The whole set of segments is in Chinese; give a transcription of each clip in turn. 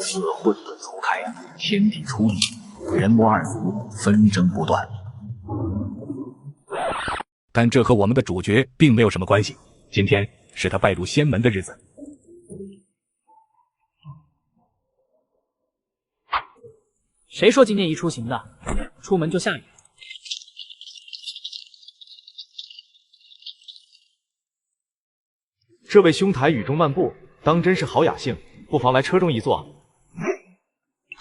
此混沌初开，天地初立，人魔二族纷争不断。但这和我们的主角并没有什么关系。今天是他拜入仙门的日子。谁说今天宜出行的？出门就下雨。这位兄台雨中漫步，当真是好雅兴，不妨来车中一坐。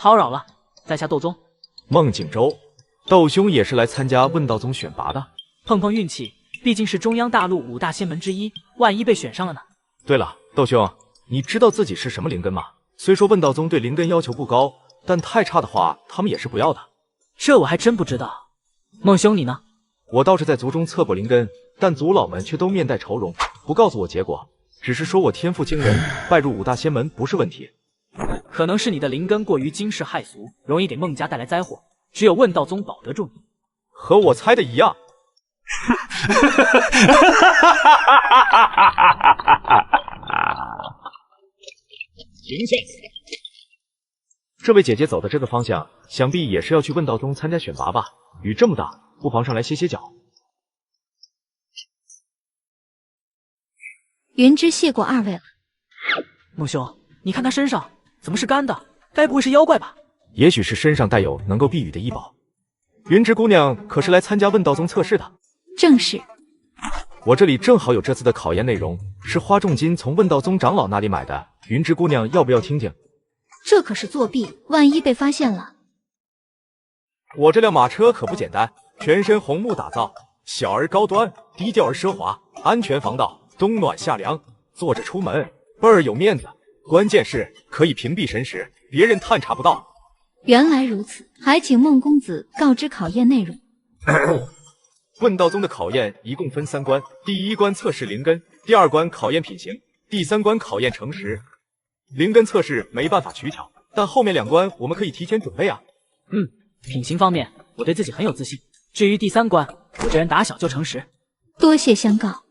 叨扰了，在下窦宗。孟景舟，窦兄也是来参加问道宗选拔的。碰碰运气，毕竟是中央大陆5大仙门之一，万一被选上了呢？对了，窦兄，你知道自己是什么灵根吗？虽说问道宗对灵根要求不高，但太差的话，他们也是不要的。这我还真不知道。孟兄你呢？我倒是在族中测过灵根，但族老们却都面带愁容，不告诉我结果，只是说我天赋惊人，拜入5大仙门不是问题。可能是你的灵根过于惊世骇俗，容易给孟家带来灾祸，只有问道宗保得住你。和我猜的一样。停下！这位姐姐走的这个方向，想必也是要去问道宗参加选拔吧？雨这么大，不妨上来歇歇脚。云芝谢过2位了。孟兄，你看他身上怎么是干的？该不会是妖怪吧？也许是身上带有能够避雨的异宝。云芝姑娘可是来参加问道宗测试的？正是。我这里正好有这次的考验内容，是花重金从问道宗长老那里买的。云芝姑娘要不要听听？这可是作弊，万一被发现了。我这辆马车可不简单，全身红木打造，小而高端，低调而奢华，安全防盗，冬暖夏凉，坐着出门倍儿有面子。关键是可以屏蔽神识，别人探查不到。原来如此，还请孟公子告知考验内容。问道宗的考验一共分3关，第1关测试灵根，第2关考验品行，第3关考验诚实。灵根测试没办法取巧，但后面2关我们可以提前准备啊。品行方面我对自己很有自信，至于第3关，我这人打小就诚实。多谢相告。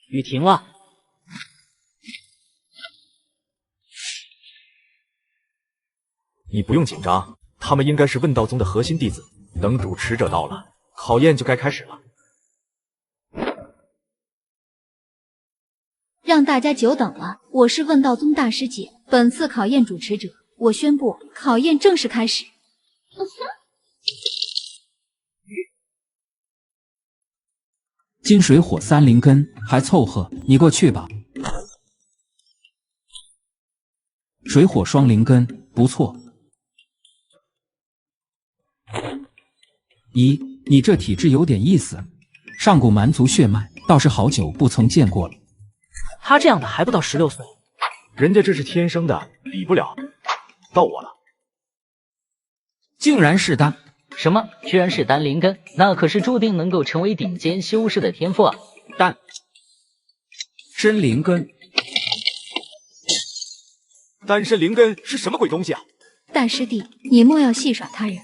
雨停了。你不用紧张，他们应该是问道宗的核心弟子。等主持者到了，考验就该开始了。让大家久等了，我是问道宗大师姐，本次考验主持者，我宣布考验正式开始。金水火3灵根还凑合，你过去吧。水火双灵根不错。咦，你这体质有点意思，上古蛮族血脉倒是好久不曾见过了。他这样的还不到16岁，人家这是天生的，比不了。到我了。竟然是丹。什么？居然是丹灵根？那可是注定能够成为顶尖修士的天赋啊！丹真灵根。单身灵根是什么鬼东西啊？大师弟，你莫要戏耍他人。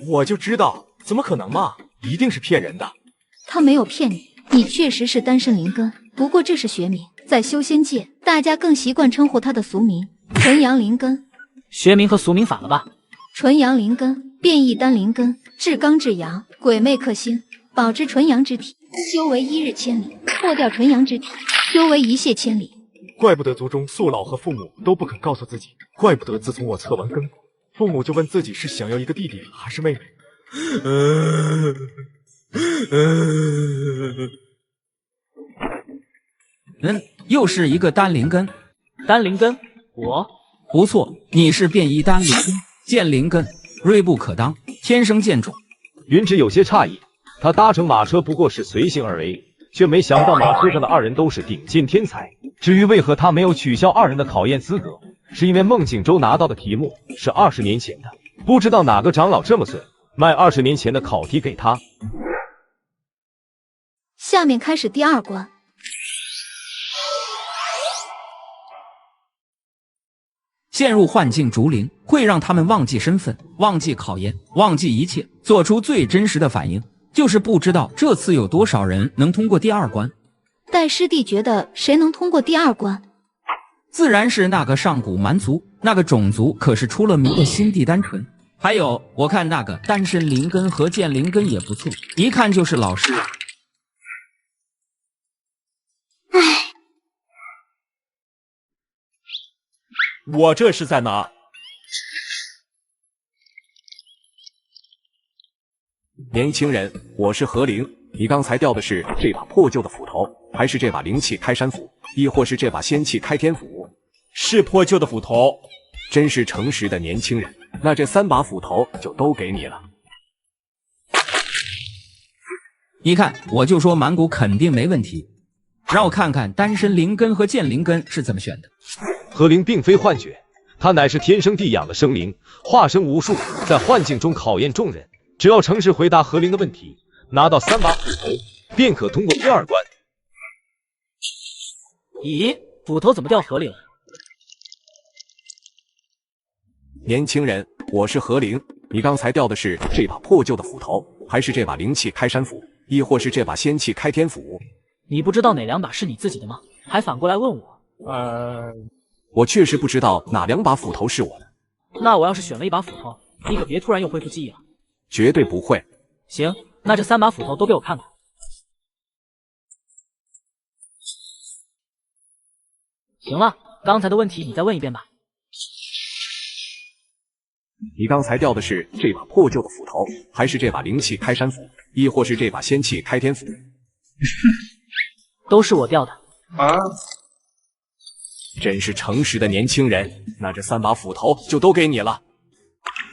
我就知道，怎么可能嘛？一定是骗人的。他没有骗你，你确实是单身灵根，不过这是学名，在修仙界，大家更习惯称呼他的俗名纯阳灵根。学名和俗名反了吧？纯阳灵根，变异丹灵根，至刚至阳，鬼魅克星，保持纯阳之体，修为1日千里；破掉纯阳之体，修为1泻千里。怪不得族中父老和父母都不肯告诉自己，怪不得自从我测完根，父母就问自己是想要一个弟弟还是妹妹。又是一个丹灵根。丹灵根，我不错，你是变异丹灵根，剑灵根，锐不可当，天生剑种。云芝有些诧异，他搭乘马车不过是随性而为，却没想到马车上的2人都是顶尖天才。至于为何他没有取消2人的考验资格，是因为孟景舟拿到的题目是20年前的，不知道哪个长老这么损，卖20年前的考题给他。下面开始第2关。陷入幻境竹林会让他们忘记身份，忘记考验，忘记一切，做出最真实的反应，就是不知道这次有多少人能通过第2关。戴师弟觉得谁能通过第2关？自然是那个上古蛮族，那个种族可是出了名的心地单纯。还有，我看那个单身灵根和剑灵根也不错，一看就是老师。我这是在哪？年轻人，我是何灵。你刚才掉的是这把破旧的斧头，还是这把灵气开山斧，亦或是这把仙气开天斧？是破旧的斧头。真是诚实的年轻人。那这3把斧头就都给你了。一看我就说蛮古肯定没问题，让我看看单身灵根和剑灵根是怎么选的。何灵并非幻觉，他乃是天生地养的生灵，化身无数，在幻境中考验众人。只要诚实回答何灵的问题，拿到3把斧头，便可通过第2关。咦，斧头怎么掉河里了？年轻人，我是何灵。你刚才掉的是这把破旧的斧头，还是这把灵气开山斧，亦或是这把仙气开天斧？你不知道哪2把是你自己的吗？还反过来问我？我确实不知道哪2把斧头是我的。那我要是选了1把斧头，你可别突然又恢复记忆了。绝对不会。行，那这3把斧头都给我看看。行了，刚才的问题你再问一遍吧。你刚才掉的是这把破旧的斧头，还是这把灵气开山斧，亦或是这把仙气开天斧？都是我掉的。真是诚实的年轻人。那这3把斧头就都给你了。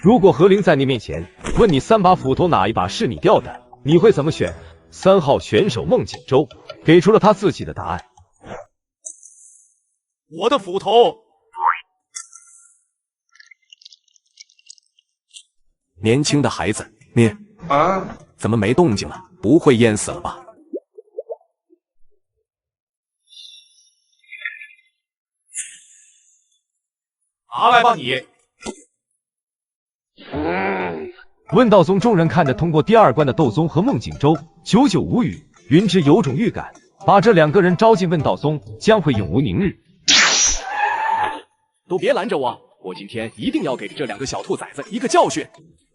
如果何灵在你面前问你3把斧头哪一把是你掉的，你会怎么选？3号选手孟景舟给出了他自己的答案。我的斧头。年轻的孩子，你怎么没动静了？不会淹死了吧？拿来吧你！问道宗众人看着通过第2关的窦宗和孟景舟，久久无语。云芝有种预感，把这2个人招进问道宗，将会永无宁日。都别拦着我，我今天一定要给这2个小兔崽子一个教训。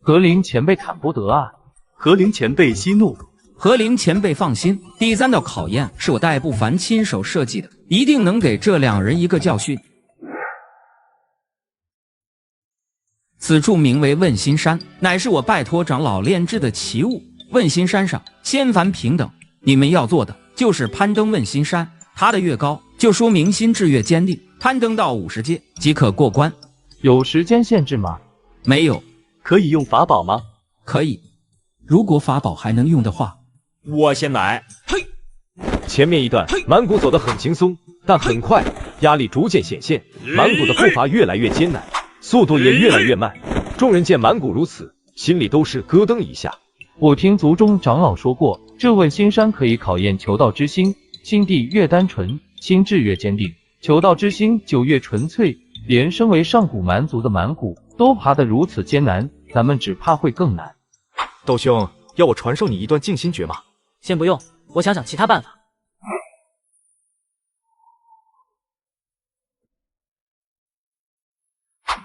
何灵前辈砍不得啊！何灵前辈息怒。何灵前辈放心，第3道考验是我戴不凡亲手设计的，一定能给这2人一个教训。此处名为问心山，乃是我拜托长老炼制的奇物。问心山上仙凡平等，你们要做的就是攀登问心山，爬得越高，就说明心智越坚定。攀登到50阶即可过关。有时间限制吗？没有。可以用法宝吗？可以，如果法宝还能用的话。我先来。嘿，前面一段蛮古走得很轻松，但很快压力逐渐显现，蛮古的步伐越来越艰难，速度也越来越慢。众人见蛮古如此，心里都是咯噔一下。我听族中长老说过，这问心山可以考验求道之心，心地越单纯，心智越坚定，求道之心就越纯粹。连身为上古蛮族的蛮古都爬得如此艰难，咱们只怕会更难。窦兄，要我传授你一段静心诀吗？先不用，我想想其他办法。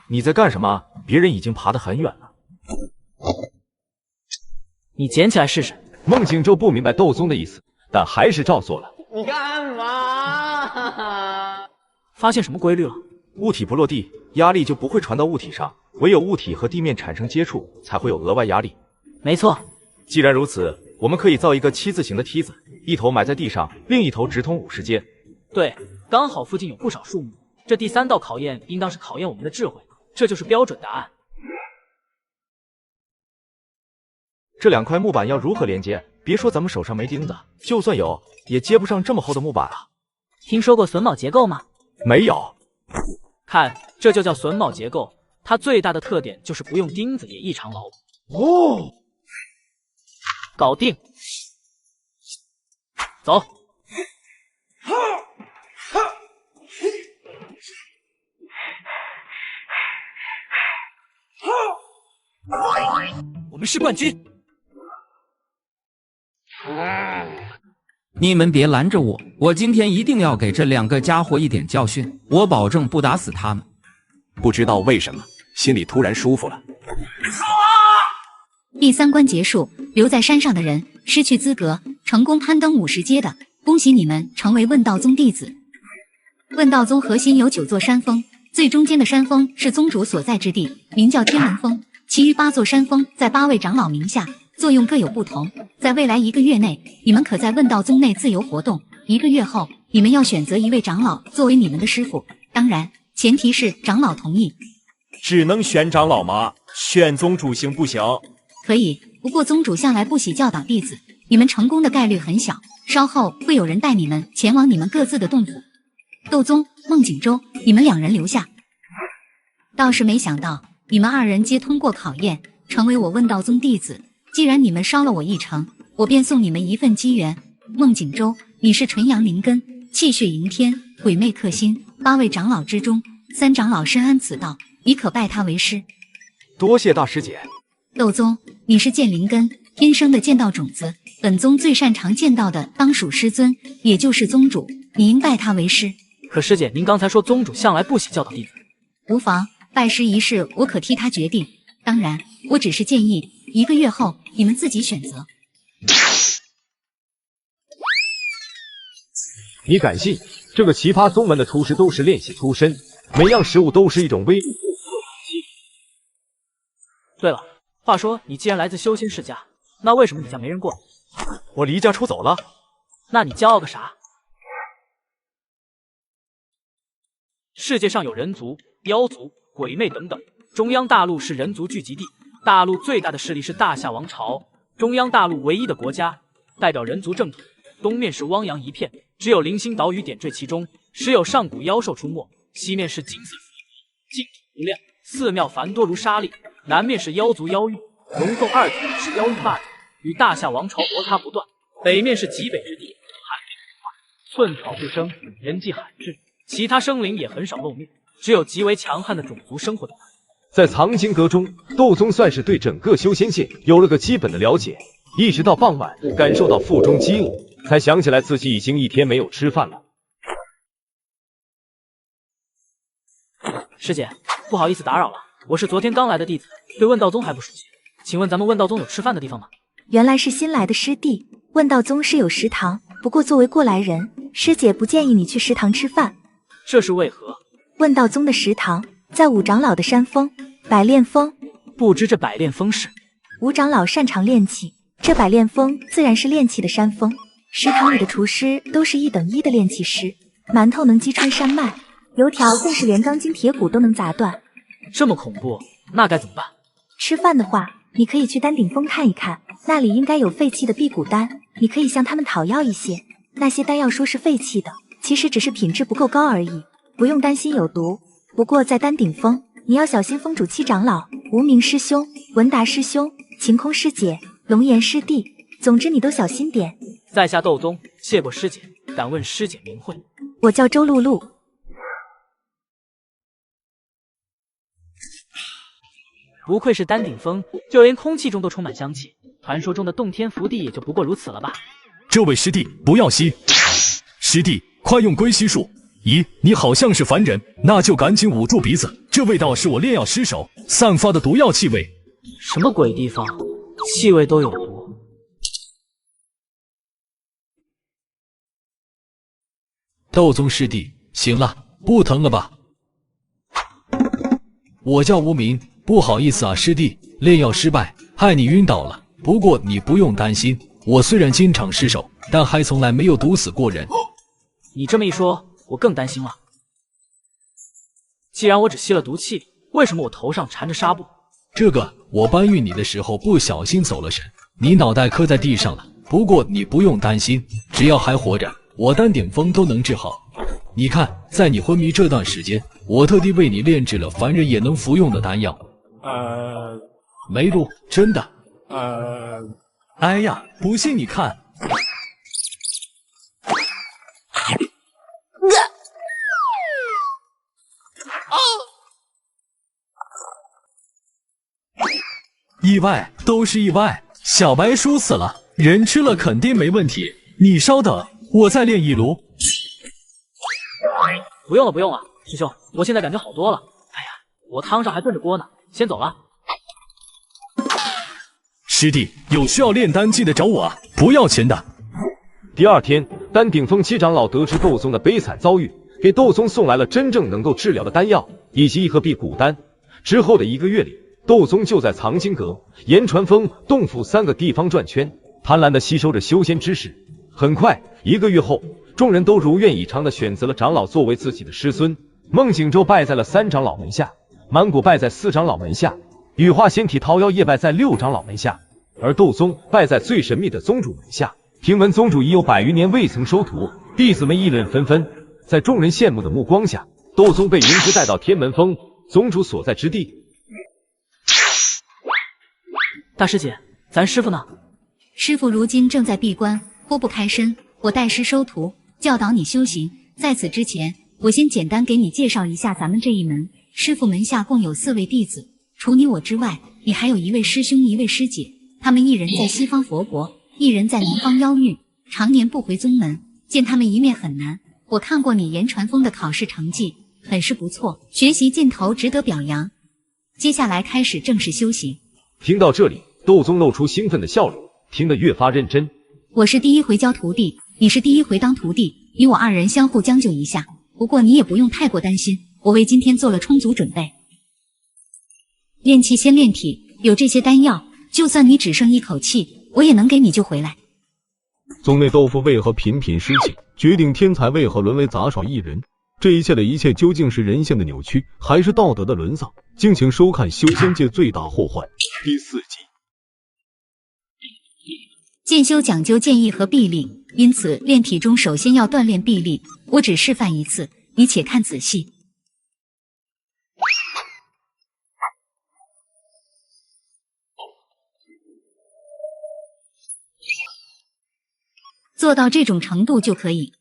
你在干什么？别人已经爬得很远了。你捡起来试试。孟景舟不明白窦宗的意思，但还是照做了。你干嘛？发现什么规律了？物体不落地，压力就不会传到物体上，唯有物体和地面产生接触，才会有额外压力。没错。既然如此，我们可以造一个7字形的梯子，一头埋在地上，另一头直通50阶。对，刚好附近有不少树木。这第3道考验应当是考验我们的智慧，这就是标准答案。这2块木板要如何连接？别说咱们手上没钉子，就算有，也接不上这么厚的木板啊。听说过榫卯结构吗？没有。看，这就叫榫卯结构，它最大的特点就是不用钉子也异常牢固。哦，搞定。走。我们是冠军。你们别拦着我，我今天一定要给这2个家伙一点教训，我保证不打死他们。不知道为什么，心里突然舒服了。第3关结束，留在山上的人失去资格成功攀登50阶的，恭喜你们成为问道宗弟子。问道宗核心有9座山峰，最中间的山峰是宗主所在之地，名叫天门峰，其余8座山峰在8位长老名下，作用各有不同。在未来1个月内，你们可在问道宗内自由活动，1个月后，你们要选择1位长老作为你们的师傅，当然前提是长老同意。只能选长老吗？选宗主行不行？可以，不过宗主向来不喜教导弟子，你们成功的概率很小，稍后会有人带你们前往你们各自的洞府。斗宗、孟景舟，你们2人留下。倒是没想到，你们2人皆通过考验，成为我问道宗弟子。既然你们烧了我1城，我便送你们1份机缘。孟景舟，你是纯阳灵根，气血迎天，鬼魅克心，8位长老之中，3长老深谙此道，你可拜他为师。多谢大师姐。斗宗，你是剑灵根，天生的剑道种子，本宗最擅长剑道的当属师尊，也就是宗主，你应拜他为师。可师姐，您刚才说宗主向来不喜教导弟子。无妨，拜师一事我可替他决定。当然，我只是建议1个月后你们自己选择。你敢信？这个奇葩宗门的厨师都是练习出身，每样食物都是一种威力。对了，话说你既然来自修仙世家，那为什么你家没人过？我离家出走了。那你骄傲个啥？世界上有人族、妖族、鬼魅等等，中央大陆是人族聚集地，大陆最大的势力是大夏王朝，中央大陆唯一的国家，代表人族正统。东面是汪洋一片，只有零星岛屿点缀其中，时有上古妖兽出没；西面是景色净土无量，寺庙繁多如沙砾；南面是妖族妖域，龙凤2体是妖域霸主，与大夏王朝摩擦不断；北面是极北之地，海面寸草不生，人迹罕至，其他生灵也很少露面，只有极为强悍的种族生活在那里。在藏经阁中，斗宗算是对整个修仙界有了个基本的了解。一直到傍晚，感受到腹中饥饿，才想起来自己已经1天没有吃饭了。师姐，不好意思打扰了，我是昨天刚来的弟子，对问道宗还不熟悉，请问咱们问道宗有吃饭的地方吗？原来是新来的师弟，问道宗是有食堂，不过作为过来人，师姐不建议你去食堂吃饭。这是为何？问道宗的食堂在5长老的山峰百炼峰。不知这百炼峰是？5长老擅长炼器，这百炼峰自然是炼器的山峰。食堂里的厨师都是1等1的炼器师，馒头能击穿山脉，油条更是连钢筋铁骨都能砸断。这么恐怖，那该怎么办？吃饭的话，你可以去丹顶峰看一看，那里应该有废弃的辟谷丹，你可以向他们讨要一些。那些丹药说是废弃的，其实只是品质不够高而已，不用担心有毒。不过在丹顶峰，你要小心峰主7长老、无名师兄、文达师兄、晴空师姐、龙岩师弟，总之你都小心点。在下斗宗，谢过师姐，敢问师姐名讳？我叫周露露。不愧是丹顶峰，就连空气中都充满香气，传说中的洞天福地也就不过如此了吧。这位师弟不要吸，师弟快用归吸术。咦，你好像是凡人，那就赶紧捂住鼻子，这味道是我炼药师手散发的毒药气味。什么鬼地方，气味都有毒。斗宗师弟，行了，不疼了吧？我叫无名，不好意思啊，师弟，炼药失败，害你晕倒了。不过你不用担心，我虽然经常失手，但还从来没有毒死过人。你这么一说，我更担心了。既然我只吸了毒气，为什么我头上缠着纱布？这个我搬运你的时候不小心走了神，你脑袋磕在地上了。不过你不用担心，只要还活着，我丹顶峰都能治好。你看，在你昏迷这段时间，我特地为你炼制了凡人也能服用的丹药。没毒，真的。哎呀，不信你看。意外，都是意外。小白输死了，人吃了肯定没问题。你稍等，我再炼一炉，不用了，不用了，师兄，我现在感觉好多了。哎呀，我汤上还炖着锅呢，先走了。师弟，有需要炼丹记得找我啊，不要钱的。第二天，丹顶峰七长老得知窦宗的悲惨遭遇，给窦宗送来了真正能够治疗的丹药以及一盒辟谷丹。之后的1个月里，窦宗就在藏经阁、岩船峰、洞府3个地方转圈，贪婪地吸收着修仙知识。很快，1个月后，众人都如愿以偿地选择了长老作为自己的师孙。孟景舟拜在了3长老门下，满谷拜在4长老门下，羽化仙体桃夭夜拜在6长老门下，而窦宗拜在最神秘的宗主门下。听闻宗主已有100余年未曾收徒，弟子们议论纷纷。在众人羡慕的目光下，窦宗被云芝带到天门峰宗主所在之地。大师姐，咱师傅呢？师傅如今正在闭关，脱不开身。我带师收徒，教导你修行。在此之前，我先简单给你介绍一下咱们这一门。师傅门下共有4位弟子，除你我之外，你还有1位师兄，1位师姐。他们一人在西方佛国，一人在南方妖域，常年不回宗门，见他们一面很难。我看过你岩传峰的考试成绩，很是不错，学习劲头值得表扬。接下来开始正式修行。听到这里，窦宗露出兴奋的笑容，听得越发认真。我是第1回教徒弟，你是第1回当徒弟，你我2人相互将就一下。不过你也不用太过担心，我为今天做了充足准备。练气先练体，有这些丹药，就算你只剩1口气，我也能给你救回来。宗内豆腐为何频频失气？绝顶天才为何沦为杂耍艺人？这一切的一切，究竟是人性的扭曲，还是道德的沦丧？敬请收看《修仙界最大祸患》第4集。剑修讲究剑意和臂力，因此练体中首先要锻炼臂力。我只示范一次，你且看仔细。做到这种程度就可以。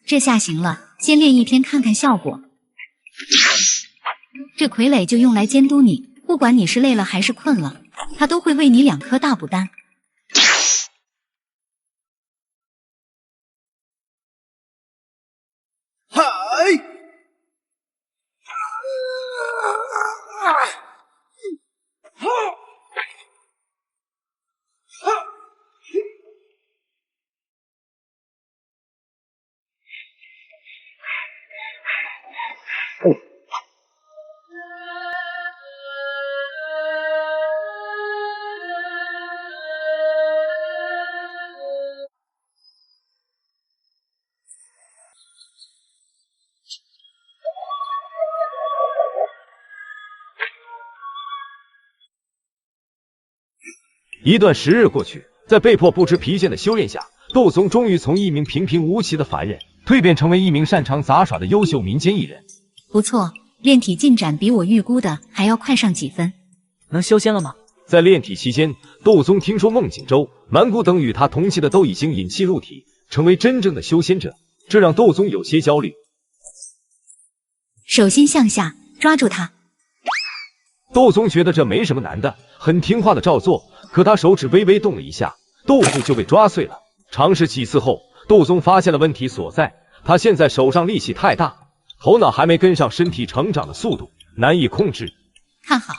这下行了，先练1天看看效果。这傀儡就用来监督你，不管你是累了还是困了，他都会喂你2颗大补丹。一段时日过去，在被迫不知疲倦的修炼下，窦宗终于从一名平平无奇的凡人蜕变成为一名擅长杂耍的优秀民间艺人。不错，炼体进展比我预估的还要快上几分。能修仙了吗？在炼体期间，窦宗听说孟景舟、满谷等与他同期的都已经引气入体，成为真正的修仙者，这让窦宗有些焦虑。手心向下，抓住他。窦宗觉得这没什么难的，很听话的照做。可他手指微微动了一下，豆腐就被抓碎了。尝试几次后，窦宗发现了问题所在。他现在手上力气太大，头脑还没跟上身体成长的速度，难以控制。看好，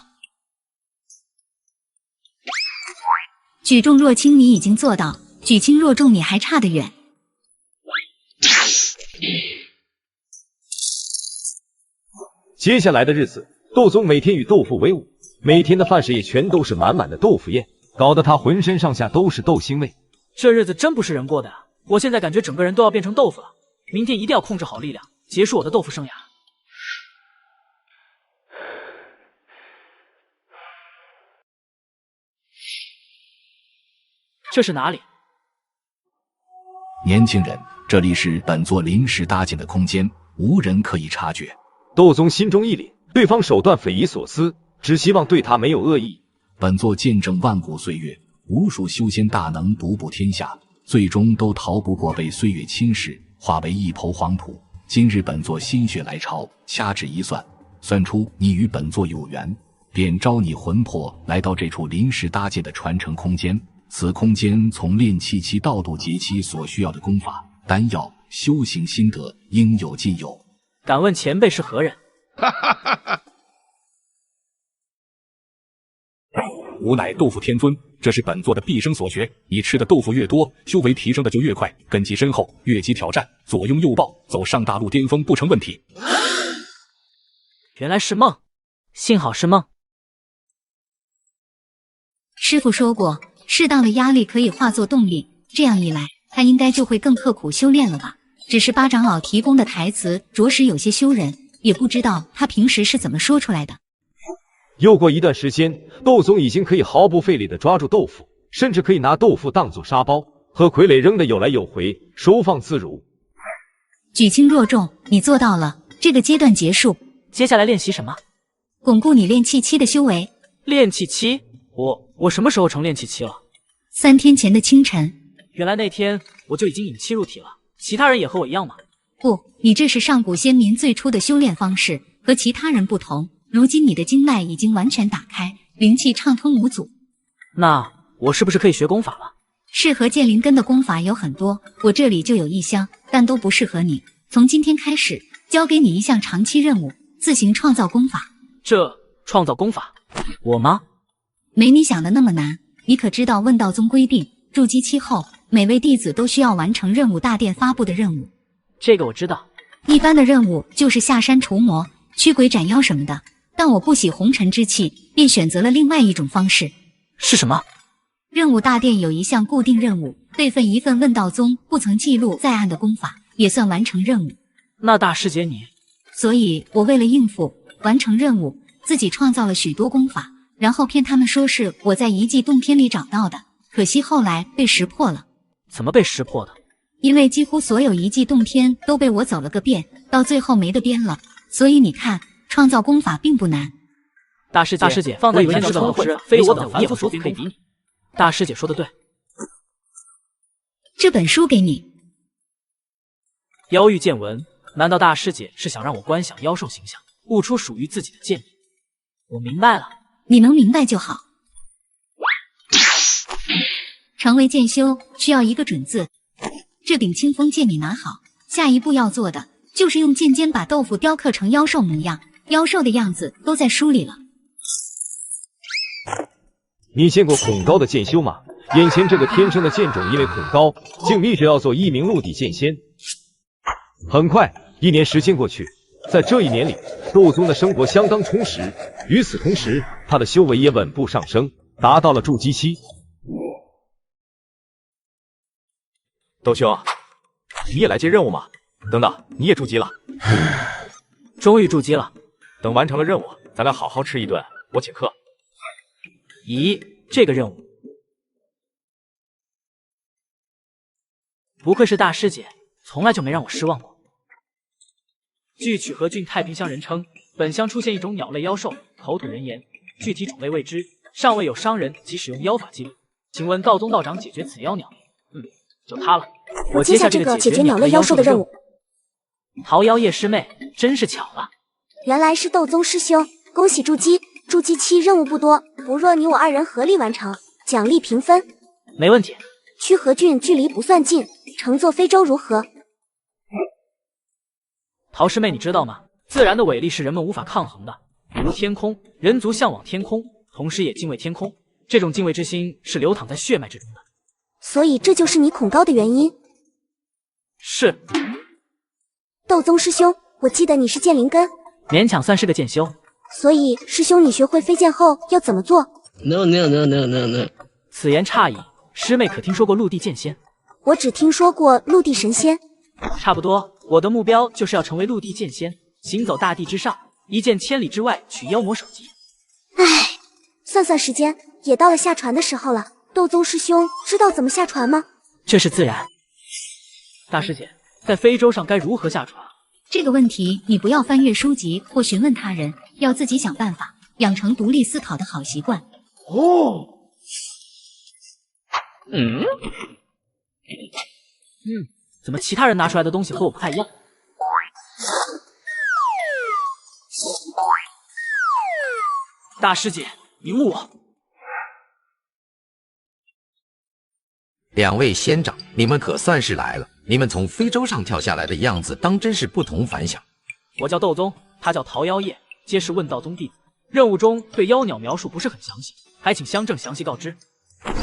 举重若轻你已经做到，举轻若重你还差得远。接下来的日子，窦宗每天与豆腐为伍，每天的饭食也全都是满满的豆腐宴，搞得他浑身上下都是豆腥味。这日子真不是人过的呀！我现在感觉整个人都要变成豆腐了，明天一定要控制好力量，结束我的豆腐生涯。这是哪里？年轻人，这里是本座临时搭建的空间，无人可以察觉。窦宗心中一凛，对方手段匪夷所思，只希望对他没有恶意。本座见证万古岁月，无数修仙大能独步天下，最终都逃不过被岁月侵蚀，化为一抔黄土。今日本座心血来潮，掐指一算，算出你与本座有缘，便招你魂魄来到这处临时搭建的传承空间。此空间从炼气期到渡劫期所需要的功法、丹药、修行心得应有尽有。敢问前辈是何人？吾乃豆腐天尊，这是本座的毕生所学。你吃的豆腐越多，修为提升的就越快，根基深厚，越级挑战，左拥右抱，走上大陆巅峰不成问题。原来是梦，幸好是梦。师傅说过，适当的压力可以化作动力，这样一来，他应该就会更刻苦修炼了吧？只是八长老提供的台词着实有些羞人，也不知道他平时是怎么说出来的。又过一段时间，窦宗已经可以毫不费力地抓住豆腐，甚至可以拿豆腐当作沙包，和傀儡扔得有来有回，收放自如。举轻若重，你做到了。这个阶段结束，接下来练习什么？巩固你炼气期的修为。炼气期？我什么时候成炼气期了？3天前的清晨。原来那天我就已经引气入体了。其他人也和我一样吗？不，你这是上古先民最初的修炼方式，和其他人不同。如今你的经脉已经完全打开，灵气畅通无阻。那我是不是可以学功法了？适合剑灵根的功法有很多，我这里就有1箱，但都不适合你。从今天开始，交给你一项长期任务，自行创造功法。这创造功法，我吗？没你想的那么难。你可知道问道宗规定，筑基期后，每位弟子都需要完成任务大殿发布的任务。这个我知道。一般的任务就是下山除魔、驱鬼斩妖什么的。但我不喜红尘之气，便选择了另外一种方式。是什么？任务大殿有一项固定任务，备份一份问道宗不曾记录在案的功法，也算完成任务。那大师姐你……所以我为了应付完成任务，自己创造了许多功法，然后骗他们说是我在遗迹洞天里找到的。可惜后来被识破了。怎么被识破的？因为几乎所有遗迹洞天都被我走了个遍，到最后没得编了。所以你看，创造功法并不难。大师姐，放在以前的老师，非我等凡夫所可以比拟。大师姐说的对。这本书给你。妖域见闻，难道大师姐是想让我观想妖兽形象，悟出属于自己的剑理？我明白了。你能明白就好。成为剑修需要一个准字，这柄清风剑你拿好。下一步要做的就是用剑尖把豆腐雕刻成妖兽模样，妖兽的样子都在书里了。你见过恐高的剑修吗？眼前这个天生的剑种因为恐高，竟立志要做一名陆地剑仙。很快1年时间过去，在这1年里，窦宗的生活相当充实。与此同时，他的修为也稳步上升，达到了筑基期。窦兄，你也来接任务吗？等等，你也筑基了？终于筑基了。等完成了任务，咱俩好好吃一顿，我请客。咦，这个任务不愧是大师姐，从来就没让我失望过。据曲和郡太平乡人称，本乡出现一种鸟类妖兽，口吐人言，具体种类未知，尚未有商人及使用妖法记录。请问道宗道长解决此妖鸟？就他了。我接下这个解决鸟类妖兽的任务。桃妖叶师妹，真是巧了。原来是窦宗师兄，恭喜筑基！筑基期任务不多，不若你我2人合力完成，奖励平分。没问题。去和郡距离不算近，乘坐非洲如何？陶师妹，你知道吗？自然的伟力是人们无法抗衡的，如天空，人族向往天空，同时也敬畏天空。这种敬畏之心是流淌在血脉之中的。所以这就是你恐高的原因。是。窦宗师兄，我记得你是剑灵根，勉强算是个剑修。所以师兄，你学会飞剑后要怎么做 ？No。此言差矣，师妹可听说过陆地剑仙？我只听说过陆地神仙。差不多，我的目标就是要成为陆地剑仙，行走大地之上，一剑千里之外取妖魔首级。唉，算时间，也到了下船的时候了。窦宗师兄知道怎么下船吗？这是自然。大师姐，在非洲上该如何下船？这个问题你不要翻阅书籍或询问他人，要自己想办法，养成独立思考的好习惯。哦。怎么其他人拿出来的东西和我不太一样？大师姐，你误我。两位仙长，你们可算是来了。你们从非洲上跳下来的样子，当真是不同凡响。我叫窦宗，他叫桃妖夜，皆是问道宗弟子。任务中对妖鸟描述不是很详细，还请乡正详细告知。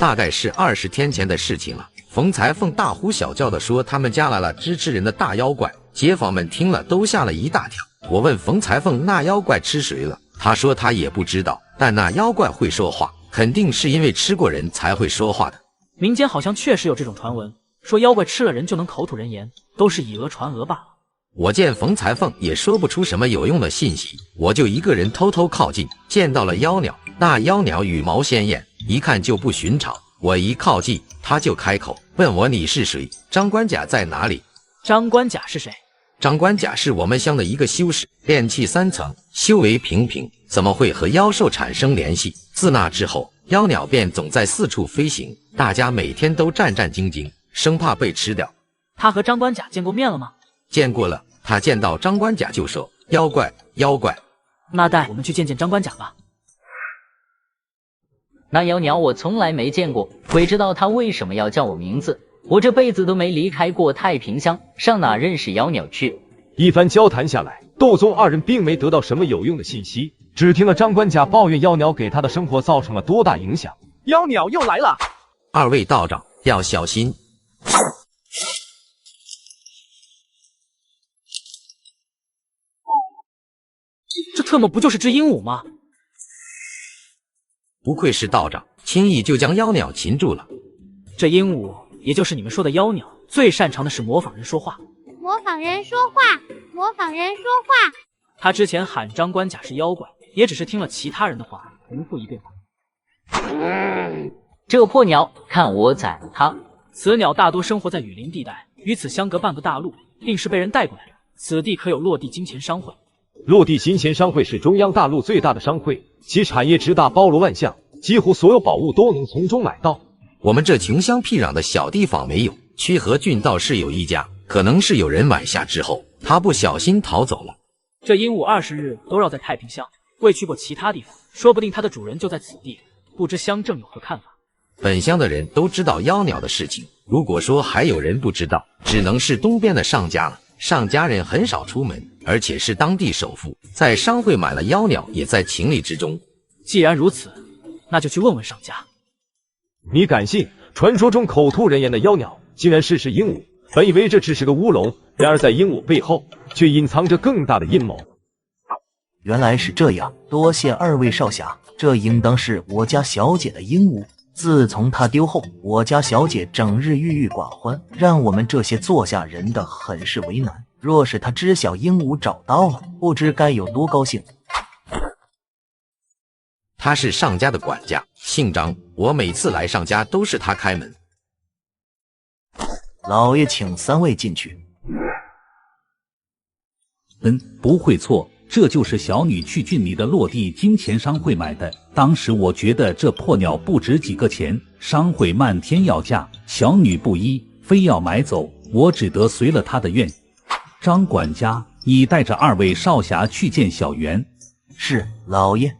大概是20天前的事情了。冯裁缝大呼小叫地说他们家来了只吃人的大妖怪，街坊们听了都吓了一大跳。我问冯裁缝那妖怪吃谁了，他说他也不知道，但那妖怪会说话，肯定是因为吃过人才会说话的。民间好像确实有这种传闻，说妖怪吃了人就能口吐人言，都是以讹传讹罢了。我见冯裁缝也说不出什么有用的信息，我就一个人偷偷靠近，见到了妖鸟。那妖鸟羽毛鲜艳，一看就不寻常。我一靠近，他就开口问我你是谁，张关甲在哪里？张关甲是谁？张关甲是我们乡的一个修士，炼气3层，修为平平，怎么会和妖兽产生联系？自那之后，妖鸟便总在四处飞行，大家每天都战战兢兢，生怕被吃掉。他和张关甲见过面了吗？见过了，他见到张关甲就说妖怪妖怪。那带我们去见见张关甲吧。那妖鸟我从来没见过，鬼知道他为什么要叫我名字。我这辈子都没离开过太平乡，上哪认识妖鸟去？一番交谈下来，窦宗二人并没得到什么有用的信息，只听了张关甲抱怨妖鸟给他的生活造成了多大影响。妖鸟又来了，二位道长要小心。这特么不就是只鹦鹉吗？不愧是道长，轻易就将妖鸟擒住了。这鹦鹉，也就是你们说的妖鸟，最擅长的是模仿人说话。模仿人说话，模仿人说话。他之前喊张关甲是妖怪，也只是听了其他人的话，重复一遍。这破鸟，看我宰了它！此鸟大多生活在雨林地带，与此相隔半个大陆，定是被人带过来的。此地可有落地金钱商会。落地金钱商会是中央大陆最大的商会，其产业之大包罗万象，几乎所有宝物都能从中买到。我们这穷乡僻壤的小地方没有，曲河郡倒是有一家，可能是有人买下之后，他不小心逃走了。这鹦鹉20日都绕在太平乡，未去过其他地方，说不定它的主人就在此地，不知乡正有何看法？本乡的人都知道妖鸟的事情，如果说还有人不知道，只能是东边的上家了。上家人很少出门，而且是当地首富，在商会买了妖鸟也在情理之中。既然如此，那就去问问上家。你敢信传说中口吐人言的妖鸟竟然是只鹦鹉？本以为这只是个乌龙，然而在鹦鹉背后却隐藏着更大的阴谋。原来是这样，多谢二位少侠，这应当是我家小姐的鹦鹉。自从她丢后，我家小姐整日郁郁寡欢，让我们这些做下人的很是为难。若是她知晓鹦鹉找到了，不知该有多高兴。他是上家的管家，姓张，我每次来上家都是他开门。老爷请3位进去。不会错，这就是小女去郡里的落地金钱商会买的。当时我觉得这破鸟不值几个钱，商会漫天要价，小女不依，非要买走，我只得随了他的愿。张管家，你带着2位少侠去见小袁。是，老爷。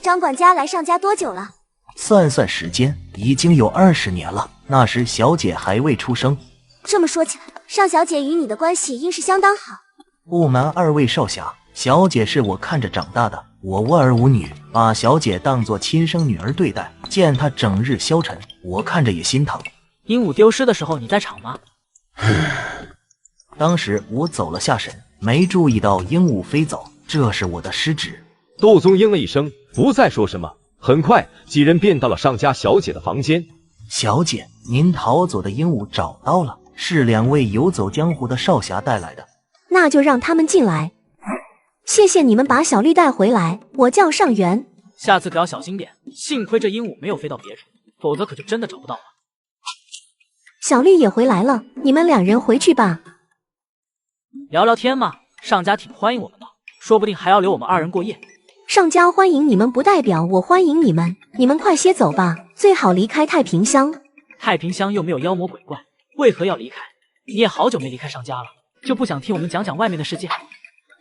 张管家来上家多久了？算算时间，已经有20年了。那时小姐还未出生。这么说起来，尚小姐与你的关系应是相当好。不瞒2位少侠，小姐是我看着长大的，我无儿无女，把小姐当作亲生女儿对待。见她整日消沉，我看着也心疼。鹦鹉丢失的时候你在场吗？当时我走了下神，没注意到鹦鹉飞走，这是我的失职。窦宗应了一声，不再说什么。很快几人便到了上家小姐的房间。小姐，您逃走的鹦鹉找到了，是2位游走江湖的少侠带来的。那就让他们进来。谢谢你们把小绿带回来，我叫上元。下次可要小心点，幸亏这鹦鹉没有飞到别处，否则可就真的找不到了。小绿也回来了，你们2人回去吧。聊聊天嘛，上家挺欢迎我们的，说不定还要留我们2人过夜。上家欢迎你们不代表我欢迎你们，你们快些走吧，最好离开太平乡。太平乡又没有妖魔鬼怪，为何要离开？你也好久没离开上家了，就不想听我们讲讲外面的世界？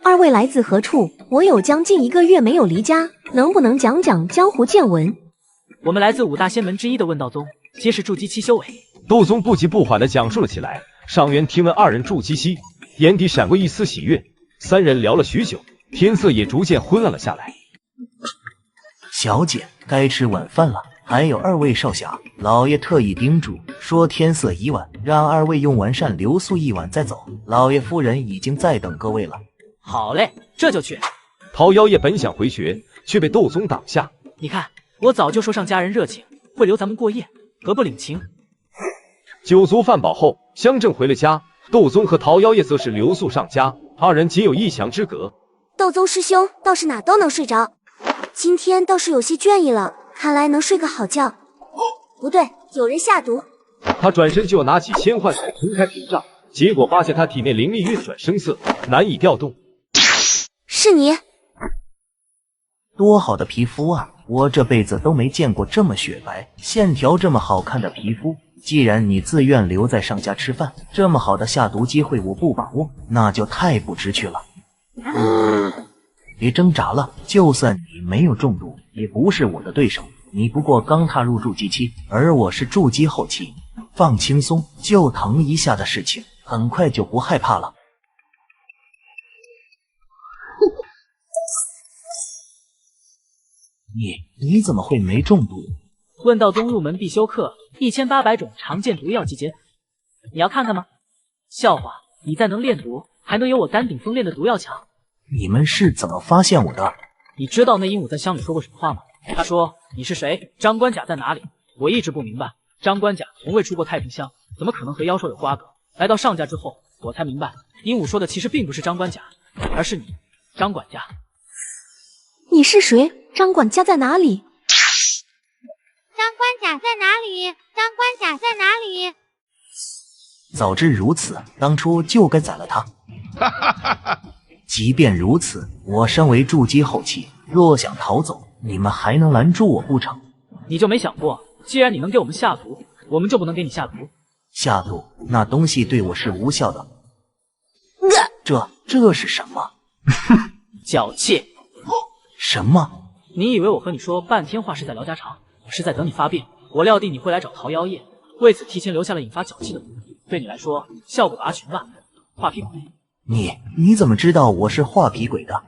二位来自何处？我有将近1个月没有离家，能不能讲讲江湖见闻？我们来自5大仙门之一的问道宗，皆是筑基期修为。斗宗不急不缓地讲述了起来。上元听闻二人筑基期，眼底闪过一丝喜悦。3人聊了许久，天色也逐渐昏暗了下来。小姐，该吃晚饭了。还有2位少侠，老爷特意叮嘱说天色已晚，让2位用完膳留宿1晚再走。老爷夫人已经在等各位了。好嘞，这就去。桃妖夜本想回绝，却被斗宗挡下。你看，我早就说上家人热情，会留咱们过夜，何不领情？酒足饭饱后，相正回了家。斗宗和桃妖夜则是留宿上家，2人仅有1墙之隔。斗宗师兄倒是哪都能睡着，今天倒是有些倦意了，看来能睡个好觉。不对，有人下毒。他转身就要拿起千幻彩冲开屏障，结果发现他体内灵力运转生涩，难以调动。是你？多好的皮肤啊！我这辈子都没见过这么雪白、线条这么好看的皮肤。既然你自愿留在上家吃饭，这么好的下毒机会我不把握，那就太不知趣了。别挣扎了，就算你没有中毒，也不是我的对手。你不过刚踏入筑基期，而我是筑基后期，放轻松，就疼一下的事情，很快就不害怕了。你怎么会没中毒？问道宗入门必修课，1800种常见毒药集结。你要看看吗？笑话，你再能炼毒，还能有我丹顶峰炼的毒药强。你们是怎么发现我的？你知道那鹦鹉在乡里说过什么话吗？他说你是谁？张关甲在哪里？我一直不明白，张关甲从未出过太平乡，怎么可能和妖兽有瓜葛？来到上家之后，我才明白，鹦鹉说的其实并不是张关甲，而是你，张管家。你是谁？张管家在哪里？张关甲在哪里？张关甲在哪里？早知如此，当初就该宰了他。即便如此，我身为筑基后期，若想逃走，你们还能拦住我不成？你就没想过，既然你能给我们下毒，我们就不能给你下毒？下毒？那东西对我是无效的。这是什么？脚气。什么？你以为我和你说半天话是在聊家常？我是在等你发病。我料定你会来找桃妖夜，为此提前留下了引发脚气的毒。对你来说，效果拔群吧。画皮鬼。你怎么知道我是画皮鬼的？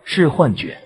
是幻觉。